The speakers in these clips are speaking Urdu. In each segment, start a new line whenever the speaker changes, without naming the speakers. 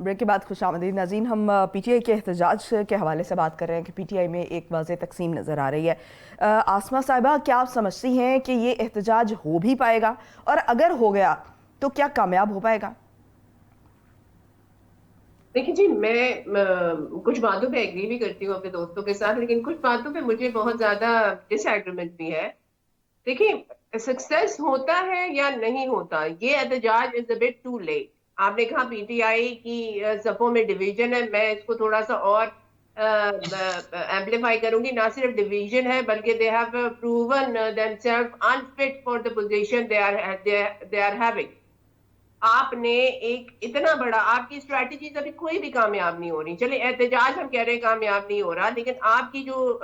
بریک کے بعد خوش آمدید ناظرین. ہم پی ٹی آئی کے احتجاج کے حوالے سے بات کر رہے ہیں کہ پی ٹی آئی میں ایک واضح تقسیم نظر آ رہی ہے. آسمہ صاحبہ، کیا آپ سمجھتی ہیں کہ یہ احتجاج ہو بھی پائے گا، اور اگر ہو گیا تو کیا کامیاب ہو پائے گا؟
دیکھیں جی، میں کچھ باتوں پہ ایگری بھی کرتی ہوں اپنے دوستوں کے ساتھ، لیکن کچھ باتوں پہ مجھے بہت زیادہ ڈس ایگریمنٹ بھی ہے. دیکھیں، سکسیس ہوتا ہے یا نہیں ہوتا، یہ احتجاج از اے بٹ ٹو لیٹ. آپ نے کہا پی ٹی آئی کی صفوں میں ڈویژن ہے، میں اس کو تھوڑا سا اور ایمپلیفائی کروں گی. نہ صرف ڈویژن ہے بلکہ they have proven themselves unfit for the position they are having. آپ نے ایک اتنا بڑا، آپ کی اسٹریٹجیز ابھی کوئی بھی کامیاب نہیں ہو رہی. چلے احتجاج ہم کہہ رہے ہیں کامیاب نہیں ہو رہا، لیکن آپ کی جو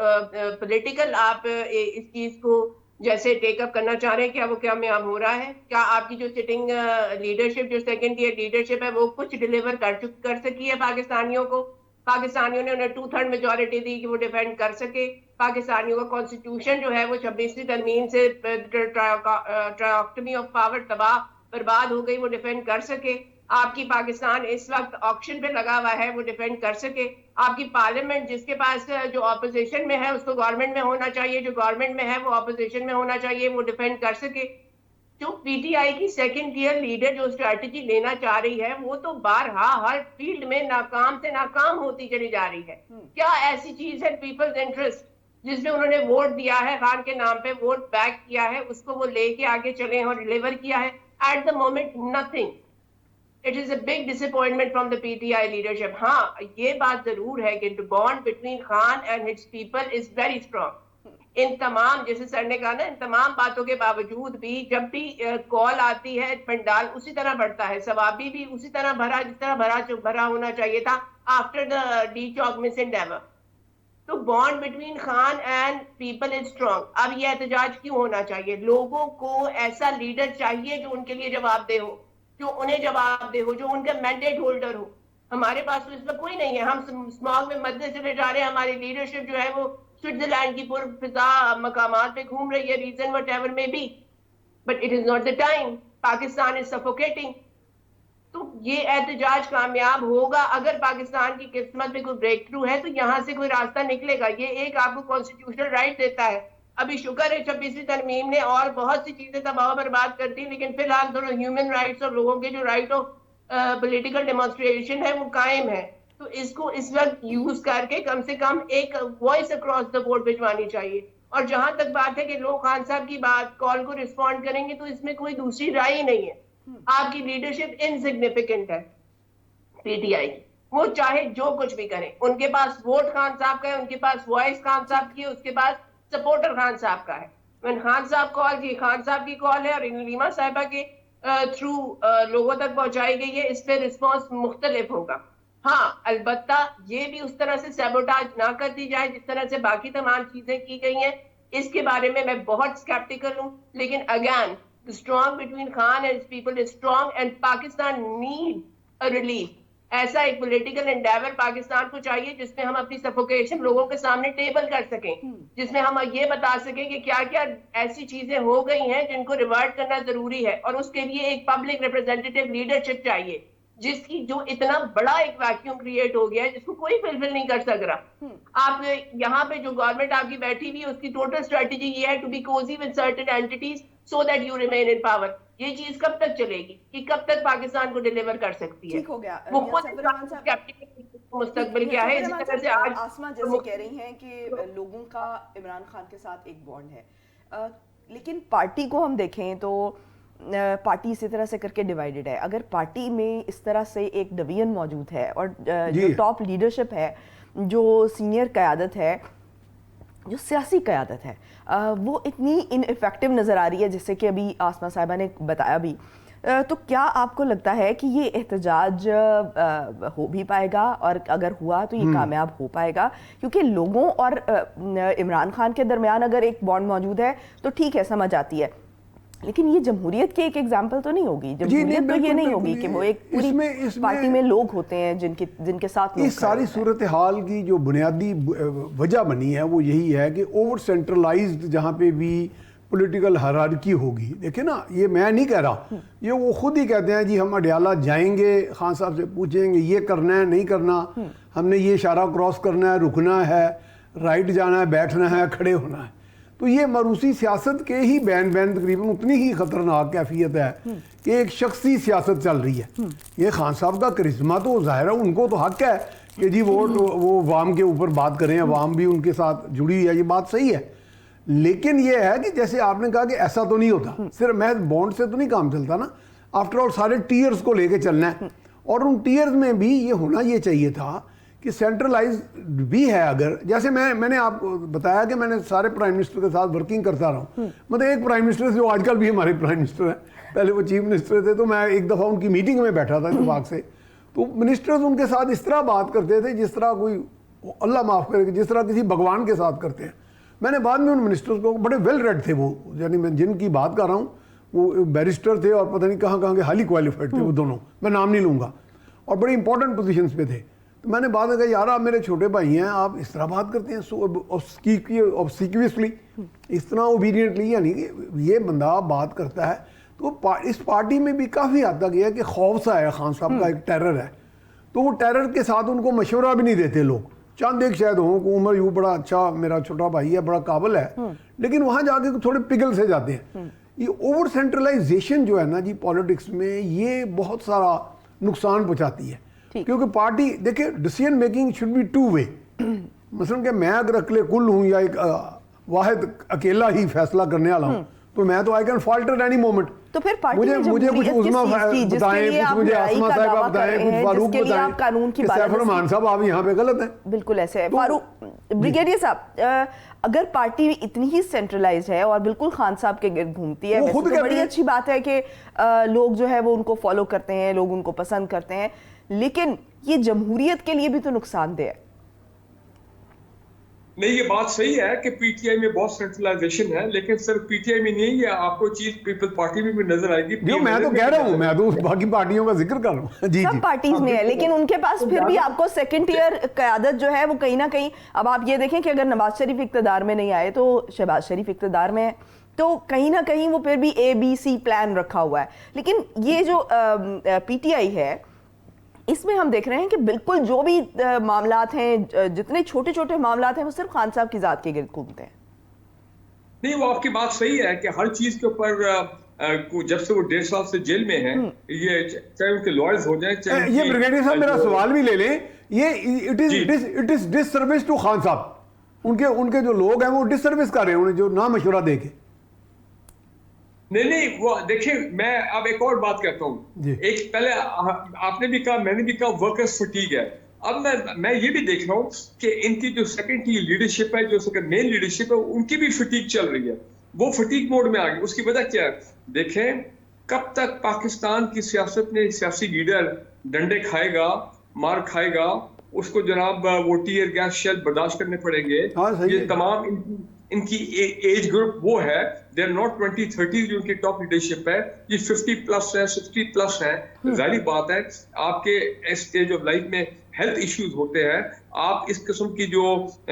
پولیٹیکل آپ اس چیز کو جیسے ٹیک اپ کرنا چاہ رہے ہیں، کیا وہ کامیاب ہو رہا ہے؟ کیا آپ کی جو سٹنگ لیڈرشپ، جو سیکنڈ ایئر لیڈرشپ ہے، وہ کچھ ڈیلیور کر سکی ہے پاکستانیوں کو؟ پاکستانیوں نے انہیں 2/3 میجورٹی دی کہ وہ ڈیفینڈ کر سکے. پاکستانیوں کا کانسٹیٹیوشن جو ہے وہ 26ویں ترمیم سے ٹرائیکٹمی آف پاور تباہ برباد ہو گئی، وہ ڈیفینڈ کر سکے. آپ کی پاکستان اس وقت آکشن پہ لگا ہوا ہے، وہ ڈیفینڈ کر سکے. آپ کی پارلیمنٹ جس کے پاس جو اپوزیشن میں ہے اس کو گورنمنٹ میں ہونا چاہیے، جو گورنمنٹ میں ہے وہ اپوزیشن میں ہونا چاہیے، وہ ڈیفینڈ کر سکے. جو پی ٹی آئی کی سیکنڈ ٹیئر لیڈر جو اسٹریٹجی لینا چاہ رہی ہے، وہ تو بارہا ہر فیلڈ میں ناکام سے ناکام ہوتی چلی جا رہی ہے. کیا ایسی چیز ہے پیپلز انٹرسٹ جس میں انہوں نے ووٹ دیا ہے، خان کے نام پہ ووٹ بیک کیا ہے، اس کو وہ لے کے آگے چلے اور ڈیلیور کیا ہے؟ At the moment, nothing. It is a big disappointment from the PTI leadership. ہاں، یہ بات ضرور ہے کہ the bond between Khan and his people is very strong. ان تمام، جیسے سر نے کہا نا، ان تمام باتوں کے باوجود بھی جب بھی کال آتی ہے، پنڈال اسی طرح بڑھتا ہے، ثوابی بھی اسی طرح بھرا جس طرح بھرا ہونا چاہیے تھا after the D Chowk miss endeavor. تو bond between Khan and people is strong. اب یہ احتجاج کیوں ہونا چاہیے؟ لوگوں کو ایسا لیڈر چاہیے جو ان کے لیے جواب دہ ہو، جو انہیں جواب دہ ہو، جو ان کا مینڈیٹ ہولڈر ہو. ہمارے پاس تو اس میں کوئی نہیں ہے. ہم اسماگ میں مدد چلے جا رہے ہیں. ہماری لیڈرشپ جو ہے وہ سوئٹزرلینڈ کی پر فضا مقامات پہ گھوم رہی ہے، reason whatever may be, but it is not the time. Pakistan is suffocating. تو یہ احتجاج کامیاب ہوگا اگر پاکستان کی قسمت میں کوئی بریک تھرو ہے، تو یہاں سے کوئی راستہ نکلے گا. یہ ایک آپ کو کانسٹیٹیوشنل رائٹ دیتا ہے. ابھی شکر ہے 26ویں ترمیم نے اور بہت سی چیزیں تباہ برباد کر دی، لیکن فی الحال دونوں ہیومن رائٹس اور لوگوں کے جو رائٹ آف پولیٹیکل ڈیمانسٹریشن ہے وہ قائم ہے. تو اس کو اس وقت یوز کر کے کم سے کم ایک وائس اکراس دا بورڈ بھجوانی چاہیے. اور جہاں تک بات ہے کہ لوگ خان صاحب کی بات کال کو رسپونڈ کریں گے، تو اس میں کوئی دوسری رائے ہی نہیں ہے. آپ کی لیڈرشپ انسگنیفیکنٹ ہے پی ٹی آئی کی. وہ چاہے جو کچھ بھی کریں، ان کے پاس ووٹ خان صاحب کا ہے، ان کے پاس وائس خان صاحب کی ہے، اس کے پاس سپورٹر خان صاحب کا ہے. خان صاحب کال کی، خان صاحب کی کال ہے، اور نیما صاحبہ کے تھرو لوگوں تک پہنچائی گئی ہے. اس پہ رسپانس مختلف ہوگا. ہاں، البتہ یہ بھی اس طرح سے سیبوٹاج نہ کر دی جائے جس طرح سے باقی تمام چیزیں کی گئی ہیں. اس کے بارے میں بہت سکیپٹیکل ہوں. لیکن again the strong between Khan and his people is strong, and Pakistan need a relief. ایسا ایک پولیٹیکل انڈیور پاکستان کو چاہیے جس میں ہم اپنی سفوکیشن لوگوں کے سامنے ٹیبل کر سکیں، جس میں ہم یہ بتا سکیں کہ کیا کیا ایسی چیزیں ہو گئی ہیں جن کو ریورٹ کرنا ضروری ہے. اور اس کے لیے ایک پبلک ریپرزینٹیٹیو لیڈرشپ چاہیے، جس کی جو اتنا بڑا ایک ویکیوم کریٹ ہو گیا ہے جس کو کوئی فلفل نہیں کر سک رہا. آپ یہاں پہ جو گورنمنٹ آپ کی بیٹھی ہوئی ہے، اس کی ٹوٹل اسٹریٹجی یہ ہے to be cosy with certain entities so that you remain in power. یہ چیز کب تک چلے گی؟ کہ کب تک پاکستان کو ڈیلیور کر سکتی ہے؟
ٹھیک ہو گیا.
وہ خود مستقبل کیا ہے. اسی طرح سے آج
آسمہ جیسے کہہ رہی ہیں کہ لوگوں کا عمران خان کے ساتھ ایک بانڈ ہے، لیکن پارٹی کو ہم دیکھیں تو پارٹی اسی طرح سے کر کے ڈیوائیڈڈ ہے. اگر پارٹی میں اس طرح سے ایک ڈویژن موجود ہے، اور جو ٹاپ لیڈرشپ ہے، جو سینئر قیادت ہے، جو سیاسی قیادت ہے، وہ اتنی ان افیکٹو نظر آ رہی ہے، جیسے کہ ابھی آسمہ صاحبہ نے بتایا بھی، تو کیا آپ کو لگتا ہے کہ یہ احتجاج ہو بھی پائے گا، اور اگر ہوا تو یہ کامیاب ہو پائے گا؟ کیونکہ لوگوں اور عمران خان کے درمیان اگر ایک بانڈ موجود ہے تو ٹھیک ہے، سمجھ آتی ہے، لیکن یہ جمہوریت کی ایک ایگزامپل تو نہیں ہوگی. جمہوریت تو یہ نہیں ہوگی کہ وہ ایک پوری پارٹی میں لوگ ہوتے ہیں جن کے ساتھ
اس ساری صورتحال کی جو بنیادی وجہ بنی ہے وہ یہی ہے کہ اوور سینٹرلائزڈ جہاں پہ بھی پولیٹیکل ہیرارکی ہوگی. دیکھیں نا, یہ میں نہیں کہہ رہا, یہ وہ خود ہی کہتے ہیں جی ہم اڈیالہ جائیں گے, خان صاحب سے پوچھیں گے یہ کرنا ہے نہیں کرنا, ہم نے یہ اشارہ کراس کرنا ہے, رکنا ہے, رائٹ جانا ہے, بیٹھنا ہے, کھڑے ہونا ہے. تو یہ موروثی سیاست کے ہی بین تقریباً اتنی ہی خطرناک کیفیت ہے کہ ایک شخصی سیاست چل رہی ہے. یہ خان صاحب کا کرشمہ تو ظاہر ہے, ان کو تو حق ہے کہ جی وہ عوام کے اوپر بات کریں, عوام بھی ان کے ساتھ جڑی ہے, یہ بات صحیح ہے. لیکن یہ ہے کہ جیسے آپ نے کہا کہ ایسا تو نہیں ہوتا, صرف محض بانڈ سے تو نہیں کام چلتا نا, آفٹر آل سارے ٹیئرز کو لے کے چلنا ہے. اور ان ٹیئرز میں بھی یہ ہونا یہ چاہیے تھا کہ سینٹرلائز بھی ہے. اگر جیسے میں نے آپ کو بتایا کہ میں نے سارے پرائم منسٹر کے ساتھ ورکنگ کرتا رہا ہوں, مطلب ایک پرائم منسٹر جو آج کل بھی ہمارے پرائم منسٹر ہیں, پہلے وہ چیف منسٹر تھے, تو میں ایک دفعہ ان کی میٹنگ میں بیٹھا تھا اتفاق سے, تو منسٹرز ان کے ساتھ اس طرح بات کرتے تھے جس طرح کوئی, اللہ معاف کرے, جس طرح کسی بھگوان کے ساتھ کرتے ہیں. میں نے بعد میں ان منسٹرز کو, بڑے ویل ریڈ تھے وہ, یعنی میں جن کی بات کر رہا ہوں وہ بیرسٹر تھے اور پتہ نہیں کہاں کے ہائیلی کوالیفائڈ تھے وہ دونوں, میں نام نہیں لوں گا, اور بڑی امپورٹنٹ پوزیشنز پہ تھے. تو میں نے بعد میں کہا یار آپ میرے چھوٹے بھائی ہیں, آپ اس طرح بات کرتے ہیں obsequiously, اس طرح اوبیڈینٹلی, یعنی کہ یہ بندہ بات کرتا ہے. تو اس پارٹی میں بھی کافی حد تک یہ ہے کہ خوف سا ہے, خان صاحب کا ایک ٹیرر ہے, تو وہ ٹیرر کے ساتھ ان کو مشورہ بھی نہیں دیتے لوگ. چاند ایک شاید ہوں کہ عمر یوں بڑا اچھا, میرا چھوٹا بھائی ہے, بڑا قابل ہے, لیکن وہاں جا کے تھوڑے پگھل سے جاتے ہیں. یہ اوور سینٹرلائزیشن جو ہے نا جی پالیٹکس میں, یہ بہت سارا نقصان پہنچاتی ہے. کیونکہ پارٹی دیکھیں decision making should be two way. مثلا کہ میں اگر اکلے کل ہوں یا ایک واحد اکیلا ہی فیصلہ کرنے والا ہوں, تو میں تو I can falter any moment.
تو پھر
مجھے کچھ عظما بتائیں, کچھ مجھے آسما صاحبہ بتائیں, کچھ فاروق بتائیں کہ سیف الرحمان صاحب آپ یہاں پہ غلط ہیں.
بالکل ایسے ہے. فاروق بریگیڈیئر صاحب, اگر پارٹی اتنی ہی سینٹرلائز ہے اور بالکل خان صاحب کے گرد گھومتی ہے, ویسے تو بڑی اچھی بات ہے کہ لوگ جو ہے وہ ان کو فالو کرتے ہیں, لوگ ان کو پسند کرتے ہیں, لیکن یہ جمہوریت کے لیے بھی تو نقصان دہ ہے.
نہیں, یہ بات صحیح ہے کہ پی ٹی آئی میں بہت سینٹرلائزیشن ہے, لیکن صرف پی ٹی آئی میں نہیں ہے, آپ کو چیز پیپل پارٹی میں بھی نظر آئے گی.
میں تو کہہ رہا ہوں, میں تو باقی پارٹیوں کا ذکر کر رہا ہوں. جی
سب پارٹیز میں ہے, لیکن ان کے پاس پھر بھی آپ کو سیکنڈ ٹیئر قیادت جو ہے وہ کہیں نہ کہیں, اب آپ یہ دیکھیں کہ اگر نواز شریف اقتدار میں نہیں آئے تو شہباز شریف اقتدار میں ہے, تو کہیں نہ کہیں وہ پھر بھی ABC پلان رکھا ہوا ہے. لیکن یہ جو پی ٹی آئی ہے, اس میں ہم دیکھ رہے ہیں کہ بالکل جو بھی معاملات ہیں, جتنے چھوٹے چھوٹے معاملات ہیں, وہ صرف خان صاحب کی ذات کے گرد گھومتے ہیں.
نہیں, وہ آپ کی بات صحیح ہے کہ ہر چیز کے اوپر جب سے وہ 1.5 سال سے جیل میں ہیں, یہ چاہے ان کے لائرز ہو جائیں, چاہے
یہ بریگیڈیئر صاحب میرا سوال بھی لے لیں, یہ it is disservice to Khan Sahib. ان کے جو لوگ ہیں وہ ڈس سروس کر رہے ہیں انہیں جو نہ مشورہ دے کے.
نہیں, وہ دیکھیں, میں اب ایک اور بات کہتا ہوں. ایک پہلے آپ نے بھی کہا, میں نے بھی کہا, ورکرز فٹیگ ہے. اب میں یہ بھی دیکھ رہا ہوں کہ ان کی جو سیکنڈ کی لیڈرشپ ہے, جو سیکنڈ مین لیڈرشپ ہے, ان کی بھی فٹیگ چل رہی ہے. وہ فٹیگ موڈ میں آ گئی. اس کی وجہ کیا ہے؟ دیکھیں, کب تک پاکستان کی سیاست میں سیاسی لیڈر ڈنڈے کھائے گا, مار کھائے گا, اس کو جناب وہ ٹیئر گیس شیل برداشت کرنے پڑیں گے. یہ تمام ان کی ایج گروپ وہ ہے, دے آر ناٹ 20-30 جو ان کی ٹاپ لیڈرشپ ہے, یہ 50+ ہے, 60+ ہے. ظاہری بات ہے آپ کے اسٹیج آف لائف میں ہیلتھ ایشوز ہوتے ہیں, آپ اس قسم کی جو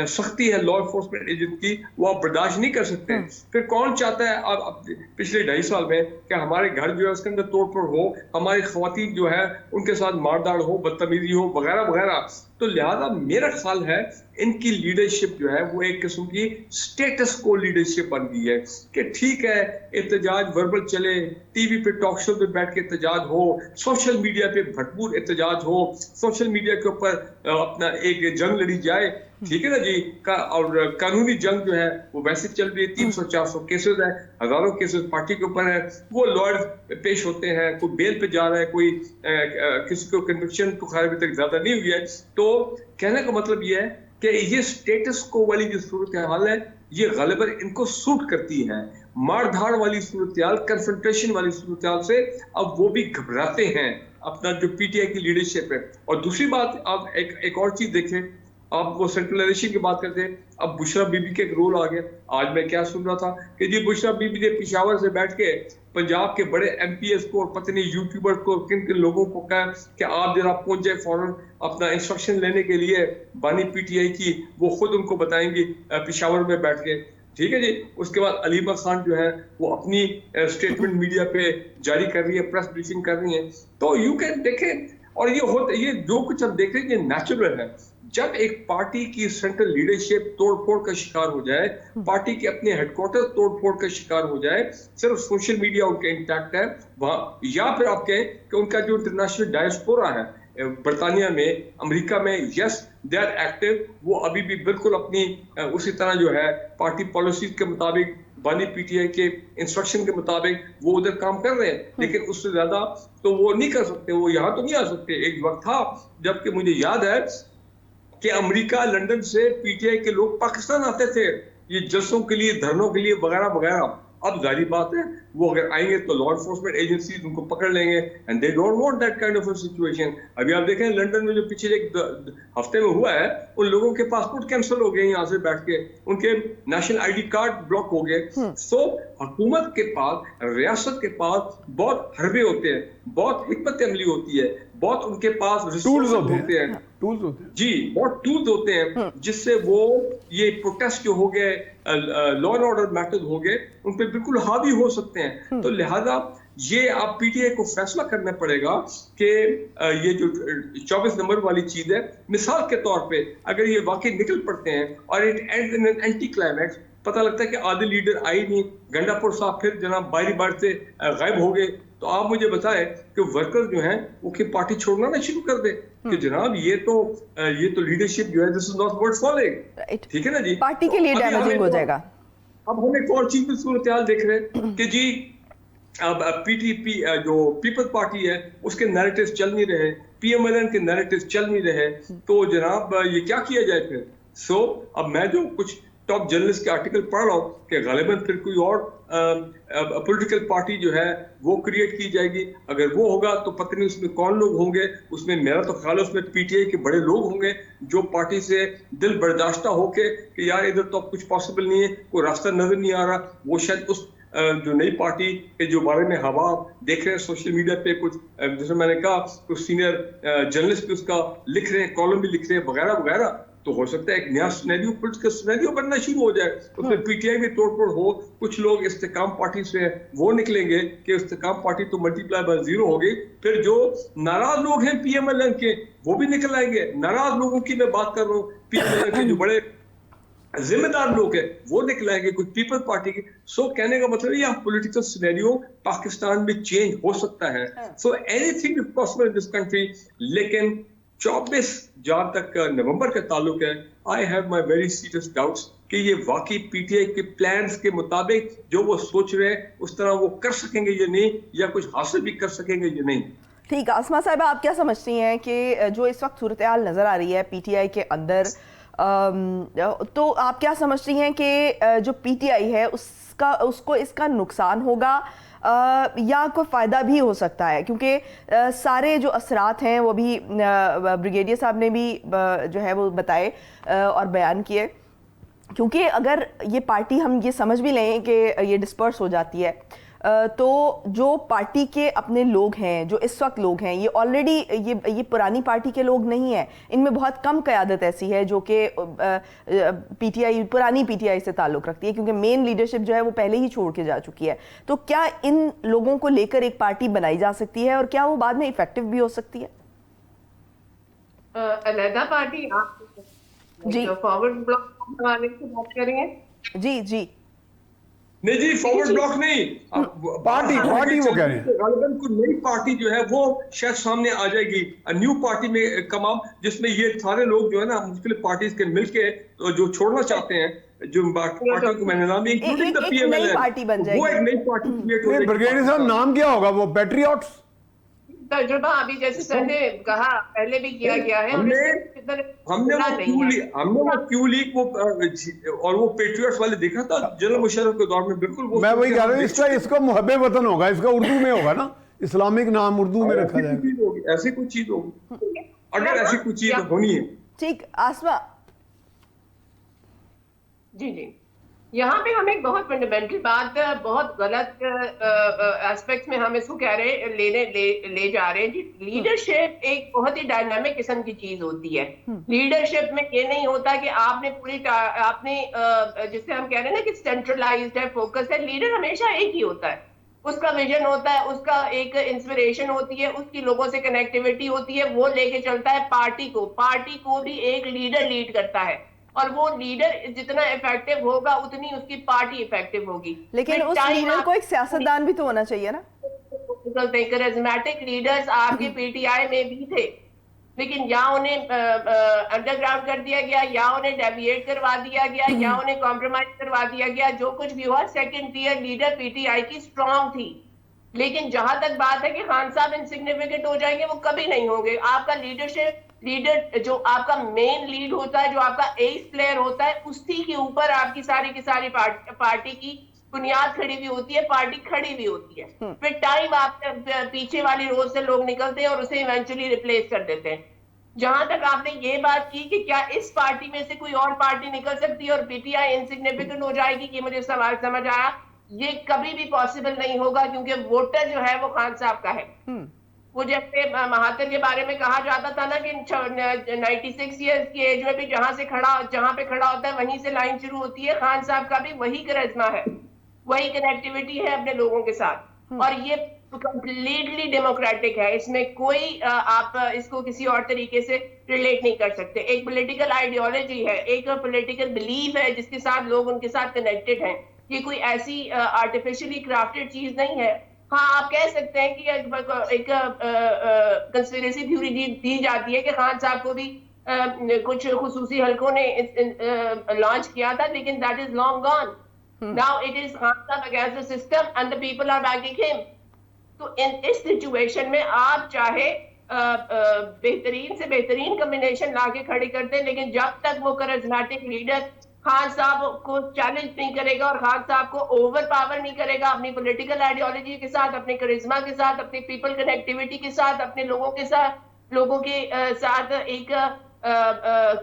سختی ہے لا انفورسمنٹ ایجنٹ کی, وہ آپ برداشت نہیں کر سکتے. پھر کون چاہتا ہے اب پچھلے 2.5 سال میں کہ ہمارے گھر جو ہے اس کے اندر توڑ پھوڑ ہو, ہماری خواتین جو ہے ان کے ساتھ مارداڑ ہو, بدتمیزی ہو, وغیرہ وغیرہ. تو لہذا میرا خیال ہے ان کی لیڈرشپ جو ہے وہ ایک قسم کی سٹیٹس کو لیڈرشپ بن گئی ہے کہ ٹھیک ہے احتجاج وربل چلے, ٹی وی پہ ٹاک شو پہ بیٹھ کے احتجاج ہو, سوشل میڈیا پہ بھرپور احتجاج ہو, سوشل میڈیا کے اوپر اپنا ایک جنگ لڑی جائے, ٹھیک ہے نا جی. اور قانونی جنگ جو ہے وہ ویسے چل رہی ہے, 300-400 کیسز ہیں, ہزاروں کیسز پارٹی کے اوپر ہیں, وہ لائر پیش ہوتے ہیں, کوئی بیل پہ جا رہا ہے, کوئی کسی کو کنوکشن تو خیر ابھی تک زیادہ نہیں ہوئی ہے. تو کہنے کا مطلب یہ ہے کہ یہ سٹیٹس کو والی جو صورتحال ہے یہ غالباً ان کو سوٹ کرتی ہے. مار دھاڑ والی صورتحال, کنفرنٹیشن والی صورتحال سے اب وہ بھی گھبراتے ہیں اپنا جو پی ٹی آئی کی لیڈرشپ ہے. اور دوسری بات, آپ ایک اور چیز دیکھیں, آپ وہ سینٹرلائزیشن کی بات کرتے ہیں, اب بشرا بی بی کے ایک رول آ گیا. آج میں کیا سن رہا تھا کہ جی بشرا بی بی نے پشاور سے بیٹھ کے پنجاب کے بڑے ایم پی ایس کو اور پتہ نہیں یوٹیوبر کو کن کن لوگوں کو کہا کہ آپ ذرا پہنچ جائے فوراً اپنا انسٹرکشن لینے کے لیے بانی پی ٹی آئی کی, وہ خود ان کو بتائیں گی پشاور میں بیٹھ کے. ٹھیک ہے جی. اس کے بعد علیمہ خان جو ہے وہ اپنی اسٹیٹمنٹ میڈیا پہ جاری کر رہی ہے, پریس بریفنگ کر رہی ہیں. تو یو کین دیکھیں, اور یہ ہوتا ہے, یہ جو کچھ ہم دیکھ رہے ہیں یہ نیچرل ہے. جب ایک پارٹی کی سینٹرل لیڈرشپ توڑ پھوڑ کا شکار ہو جائے, پارٹی کے اپنے ہیڈ کوارٹر توڑ پھوڑ کا شکار ہو جائے, صرف سوشل میڈیا ان کا انٹیکٹ ہے وہاں, یا پھر آپ کہیں کہ ان کا جو انٹرنیشنل ڈائسپورا ہے برطانیہ میں, امریکہ میں, یس دے آر ایکٹیو, وہ ابھی بھی بالکل اپنی اسی طرح جو ہے پارٹی پالیسیز کے مطابق, بانی پی ٹی آئی کے انسٹرکشن کے مطابق وہ ادھر کام کر رہے ہیں, لیکن اس سے زیادہ تو وہ نہیں کر سکتے, وہ یہاں تو نہیں آ سکتے. ایک وقت تھا جب کہ مجھے یاد ہے کہ امریکہ, لنڈن سے پی ٹی آئی کے لوگ پاکستان آتے تھے یہ جلسوں کے لیے, دھرنوں کے لیے وغیرہ وغیرہ. اب ظاہری بات ہے وہ اگر آئیں گے تو لا انفورسمنٹ ایجنسیز ان کو پکڑ لیں گے, and they don't want that kind of a situation. ابھی آپ دیکھیں لنڈن میں جو پچھلے ایک ہفتے میں ہوا ہے, ان لوگوں کے پاسپورٹ کینسل ہو گئے یہاں سے بیٹھ کے, ان کے national I D card block ہو گئے. سو حکومت کے پاس, ریاست کے پاس بہت حربے ہوتے ہیں, بہت حکمت عملی ہوتی ہے, بہت ان کے پاس ریسورسز ہوتے ہیں, جی بہت ٹولز ہوتے ہیں جس سے وہ یہ پروٹیسٹ جو ہو گئے, لا اینڈ آرڈر میٹرز ہو گئے, ان پہ بالکل حاوی ہو سکتے ہیں. تو لہذا یہ آپ پی ٹی آئی کو فیصلہ کرنا پڑے گا کہ یہ جو 24 نمبر والی چیز ہے, مثال کے طور پہ اگر یہ واقعی نکل پڑتے ہیں اور it and in an entity climax, پتہ لگتا ہے کہ آدھے لیڈر آئی نہیں, گنڈا پور صاحب پھر جناب باری بار سے غائب ہو گئے, تو آپ مجھے بتائیں کہ ورکر جو ہیں وہ کہ پارٹی چھوڑنا نہ شروع کر دے کہ جناب یہ تو لیڈرشپ جو ہے دس از ناٹ ورڈ فالوئنگ, ٹھیک ہے نا جی,
پارٹی کے لیے ڈیمیجنگ ہو جائے گا.
اب ہم ایک اور چیز کی صورتحال دیکھ رہے ہیں کہ جی اب پی ٹی پی جو پیپل پارٹی ہے اس کے نیریٹیوز چل نہیں رہے, پی ایم ایل این کے نیریٹیوز چل نہیں رہے, تو جناب یہ کیا کیا جائے پھر. سو اب میں جو کچھ ٹاپ جرنلسٹ کے آرٹیکل پڑھ رہا ہوں کہ غالباً پھر کوئی اور پولیٹیکل پارٹی جو ہے وہ کریٹ کی جائے گی. اگر وہ ہوگا تو پتہ نہیں اس میں کون لوگ ہوں گے, اس میں میرا تو خیال ہے اس میں پی ٹی آئی کے بڑے لوگ ہوں گے جو پارٹی سے دل برداشتہ ہو کے کہ یار ادھر تو اب کچھ پاسبل نہیں ہے, کوئی راستہ نظر نہیں آ رہا, وہ شاید اس جو نئی پارٹی کے جو بارے میں ہوا دیکھ رہے ہیں سوشل میڈیا پہ, کچھ جیسے میں نے کہا کچھ سینئر جرنلسٹ بھی اس کا لکھ رہے ہیں, کالم بھی لکھ رہے ہیں وغیرہ وغیرہ, تو ہو سکتا ہے ایک نیا سینیریو, پولیٹیکل سینیریو بننا شروع ہو جائے. اس میں پی ٹی آئی میں توڑ پھوڑ ہو, کچھ لوگ استحکام پارٹی سے وہ نکلیں گے کہ استحکام پارٹی تو ملٹی پلائی بائی زیرو ہوگی, پھر جو ناراض لوگ ہیں پی ایم ایل این کے وہ بھی نکل آئیں گے. ناراض لوگوں کی میں بات کر رہا ہوں, پی ایم ایل این کے جو بڑے ذمہ دار لوگ ہیں وہ نکلائیں گے, کچھ پیپل پارٹی کے. سو کہنے کا مطلب یہ پولیٹیکل سینیریو پاکستان میں چینج ہو سکتا ہے. So any thing is possible in this country, لیکن 24 جہاں تک نومبر کا تعلق ہے, I have my very serious doubts کہ یہ واقعی پی ٹی آئی کے پلانز کے مطابق جو وہ سوچ رہے ہیں اس طرح وہ کر سکیں گے یا نہیں, یا کچھ حاصل بھی کر سکیں گے یا نہیں.
ٹھیک ہے آسما صاحبہ, آپ کیا سمجھتی ہیں کہ جو اس وقت صورتحال نظر آ رہی ہے پی ٹی آئی کے اندر, تو آپ کیا سمجھتی ہیں کہ جو پی ٹی آئی ہے اس کو اس کا نقصان ہوگا یا کوئی فائدہ بھی ہو سکتا ہے؟ کیونکہ سارے جو اثرات ہیں وہ بھی بریگیڈیئر صاحب نے بھی جو ہے وہ بتائے اور بیان کیے. کیونکہ اگر یہ پارٹی ہم یہ سمجھ بھی لیں کہ یہ ڈسپرس ہو جاتی ہے, تو جو پارٹی کے اپنے لوگ ہیں, جو اس وقت لوگ ہیں, یہ آلریڈی یہ پرانی پارٹی کے لوگ نہیں ہیں, ان میں بہت کم قیادت ایسی ہے جو کہ پی ٹی آئی, پرانی پی ٹی آئی سے تعلق رکھتی ہے, کیونکہ مین لیڈرشپ جو ہے وہ پہلے ہی چھوڑ کے جا چکی ہے. تو کیا ان لوگوں کو لے کر ایک پارٹی بنائی جا سکتی ہے, اور کیا وہ بعد میں افیکٹو بھی ہو سکتی ہے؟
علیحدہ پارٹی آپ
جی
فارورڈ بلاک حوالے سے بات کریں گے.
جی جی
نہیں جی, فارورڈ بلاک نہیں,
پارٹی وہ کہہ رہے ہیں
غالباً کوئی نئی پارٹی جو ہے وہ شاید سامنے آ جائے گی, نیو پارٹی میں کم اپ, جس میں یہ سارے لوگ جو ہے نا مختلف پارٹیز کے مل کے جو چھوڑنا چاہتے ہیں, جو پارٹی کو میں نے نام including the P M L N, وہ ایک نئی پارٹی کریٹ ہو جائے گی.
بریگیڈیئر صاحب نام کیا ہوگا وہ؟ پیٹریوٹس
تجربہ ابھی جیسے سر نے کہا پہلے بھی کیا گیا ہے,
ہم نے وہ کیوں لیگ اور وہ پیٹریوٹس والے دیکھا تھا جنرل مشرف کے دور میں, بالکل
میں وہی کہہ رہا ہوں, اس کا محب وطن ہوگا, اس کا اردو میں ہوگا نا, اسلامک نام اردو میں رکھا جائے گا,
ایسی کوئی چیز ہوگی اگر ایسی کوئی چیز ہونی ہے.
ٹھیک آسما
جی جی یہاں پہ ہم ایک بہت فنڈامنٹل بات بہت غلط ایسپیکٹ میں ہم اس کو کہہ رہے لے جا رہے ہیں جی. لیڈرشپ ایک بہت ہی ڈائنامک قسم کی چیز ہوتی ہے. لیڈرشپ میں یہ نہیں ہوتا کہ آپ نے آپ نے جس سے ہم کہہ رہے ہیں نا کہ سینٹرلائزڈ ہے, فوکس ہے. لیڈر ہمیشہ ایک ہی ہوتا ہے, اس کا ویژن ہوتا ہے, اس کا ایک انسپریشن ہوتی ہے, اس کی لوگوں سے کنیکٹیوٹی ہوتی ہے, وہ لے کے چلتا ہے پارٹی کو بھی ایک لیڈر لیڈ کرتا ہے, اور وہ لیڈر جتنا افیکٹو ہوگا اتنی اس کی پارٹی افیکٹو ہوگی.
لیکن اس لیڈر کو ایک سیاستدان بھی تو ہونا چاہیے نا.
کرزمیٹک لیڈرز آپ کے پی ٹی آئی میں بھی تھے, لیکن یا انہیں انڈر گراؤنڈ کر دیا گیا, یا انہیں ڈیویٹ کروا دیا گیا, یا انہیں کمپرومائز کروا دیا گیا. جو کچھ بھی ہوا, second tier leader P T I کی اسٹرانگ تھی. لیکن جہاں تک بات ہے کہ خان صاحب انسگنیفیکنٹ ہو جائیں گے, وہ کبھی نہیں ہوں گے. آپ کا لیڈر جو آپ کا مین لیڈ ہوتا ہے, جو آپ کا ایس پلیئر ہوتا ہے, اسی کے اوپر آپ کی ساری پارٹی کی بنیاد کھڑی ہوئی ہوتی ہے, پارٹی کھڑی ہوئی ہوتی ہے. پھر ٹائم آپ پیچھے والی روز سے لوگ نکلتے ہیں اور اسے ایونچولی ریپلیس کر دیتے ہیں. جہاں تک آپ نے یہ بات کی کہ کیا اس پارٹی میں سے کوئی اور پارٹی نکل سکتی ہے اور پی ٹی آئی انسگنیفیکنٹ ہو جائے گی, یہ مجھے سوال سمجھ آیا. یہ کبھی بھی پاسبل نہیں ہوگا, کیونکہ ووٹر جو ہے وہ خان صاحب کا ہے. وہ جیسے مہاتر کے بارے میں کہا جاتا تھا نا کہ 96 ایئرز کی ایج میں بھی جہاں پہ کھڑا ہوتا ہے وہیں سے لائن شروع ہوتی ہے. خان صاحب کا بھی وہی کرزما ہے, وہی کنیکٹیوٹی ہے اپنے لوگوں کے ساتھ, اور یہ کمپلیٹلی ڈیموکریٹک ہے. اس میں کوئی آپ اس کو کسی اور طریقے سے ریلیٹ نہیں کر سکتے. ایک پولیٹیکل آئیڈیالوجی ہے, ایک پولیٹیکل بلیف ہے جس کے ساتھ لوگ ان کے ساتھ کنیکٹڈ ہیں. یہ کوئی ایسی آرٹیفیشلی کرافٹڈ چیز نہیں ہے. ہاں, آپ کہہ سکتے ہیں کہ ایک کنسپیریسی تھیوری دی جاتی ہے کہ خان صاحب کو بھی کچھ خصوصی حلقوں نے لانچ کیا تھا, لیکن that is long gone. Now it is Khan Sahib against the system and the people are backing him. تو اس سچویشن میں آپ چاہے بہترین سے بہترین کمبینیشن لا کے کھڑی کرتے, لیکن جب تک وہ کرزمیٹک لیڈر خان صاحب کو چیلنج نہیں کرے گا اور خان صاحب کو اوور پاور نہیں کرے گا اپنی پولیٹیکل آئیڈیالوجی کے ساتھ, اپنے کرزما کے ساتھ, اپنی پیپل کنیکٹیوٹی کے ساتھ, اپنے لوگوں کے ساتھ ایک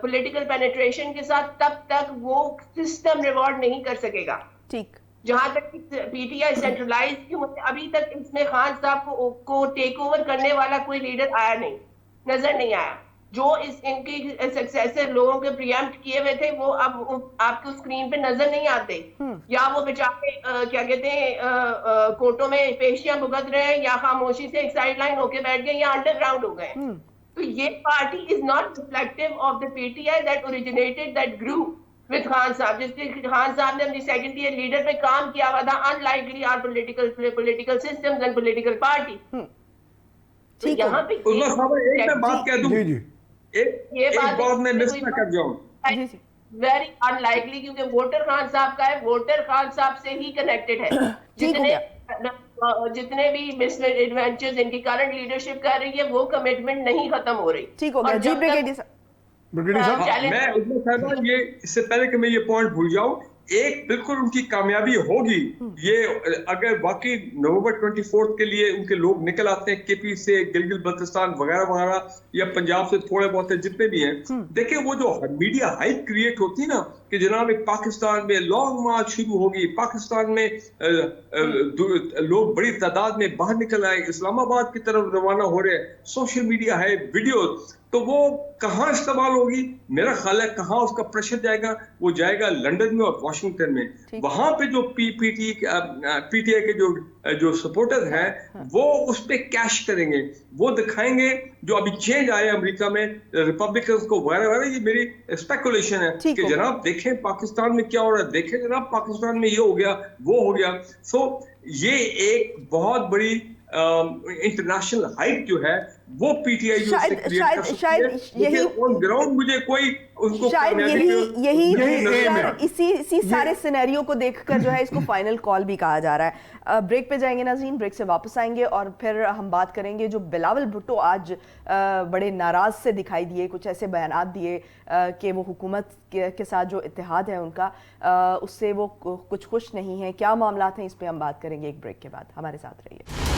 پولیٹیکل پینیٹریشن کے ساتھ, تب تک وہ سسٹم ریوارڈ نہیں کر سکے گا.
ٹھیک.
جہاں تک پی ٹی آئی سینٹرلائز کی, ابھی تک اس میں خان صاحب کو ٹیک اوور کرنے والا کوئی لیڈر آیا نہیں, نظر نہیں آیا. جو ان کی سکسیسر لوگوں کے پریمپٹ کیے ہوئے تھے وہ اب آپ کو اسکرین پہ نظر نہیں آتے, یا وہ بیچارے کیا کہتے ہیں کورٹوں میں پیشیاں بھگت رہے ہیں, یا خاموشی سے ایک سائڈ لائن ہو کے بیٹھ گئے, یا انڈر گراؤنڈ ہو گئے. تو یہ party is not reflective of the P T I that originated, that grew with Khan Sahib. جس کے خان صاحب نے اپنی سیکنڈ ایئر لیڈر پہ کام کیا ہوا تھا, unlikely our political systems and political party. یہاں پہ
ایک میں بات کہہ دوں, ایک بات میں مس نہ کر جاؤں.
ویری انلائکلی, کیونکہ ووٹر خان صاحب کا ہے, ووٹر خان صاحب سے ہی کنیکٹڈ ہے. جتنے بھی مس ایڈونچرز ان کی کرنٹ لیڈرشپ کر رہی ہے, وہ کمٹمنٹ نہیں ختم ہو رہی.
ٹھیک ہو گیا جی.
میں یہ اس سے پہلے کہ میں یہ پوائنٹ بھول جاؤں, ایک بالکل ان کی کامیابی ہوگی یہ اگر واقعی نومبر 24 کے لیے ان کے لوگ نکل آتے ہیں کے پی سے, گلگت بلتستان وغیرہ وغیرہ, یا پنجاب سے تھوڑے بہت جتنے بھی ہیں. دیکھیں وہ جو میڈیا ہائپ کریٹ ہوتی نا کہ جناب پاکستان میں لانگ مارچ شروع ہوگی, پاکستان میں لوگ بڑی تعداد میں باہر نکل آئے, اسلام آباد کی طرف روانہ ہو رہے ہیں, سوشل میڈیا ہے, ویڈیوز, تو وہ کہاں استعمال ہوگی؟ میرا خیال ہے کہاں اس کا پریشر جائے گا, وہ جائے گا لنڈن میں اور واشنگٹن میں. وہاں پہ جو پی ٹی آئی کے جو سپورٹر ہیں وہ اس پہ کیش کریں گے, وہ دکھائیں گے جو ابھی چینج آئے امریکہ میں ریپبلکنز کو وغیرہ وغیرہ. یہ میری اسپیکولیشن ہے کہ جناب دیکھیں پاکستان میں کیا ہو رہا ہے, دیکھیں جناب پاکستان میں یہ ہو گیا وہ ہو گیا. سو یہ ایک بہت بڑی انٹرنیشنل ہائپ جو ہے وہ پی ٹی آئی مجھے کوئی
اسی سارے سینیریو کو دیکھ کر جو ہے اس کو فائنل کال بھی کہا جا رہا ہے. بریک پہ جائیں گے ناظرین, بریک سے واپس آئیں گے اور پھر ہم بات کریں گے جو بلاول بھٹو آج بڑے ناراض سے دکھائی دیے, کچھ ایسے بیانات دیے کہ وہ حکومت کے ساتھ جو اتحاد ہے ان کا اس سے وہ کچھ خوش نہیں ہے. کیا معاملات ہیں اس پہ ہم بات کریں گے ایک بریک کے بعد. ہمارے ساتھ رہیے.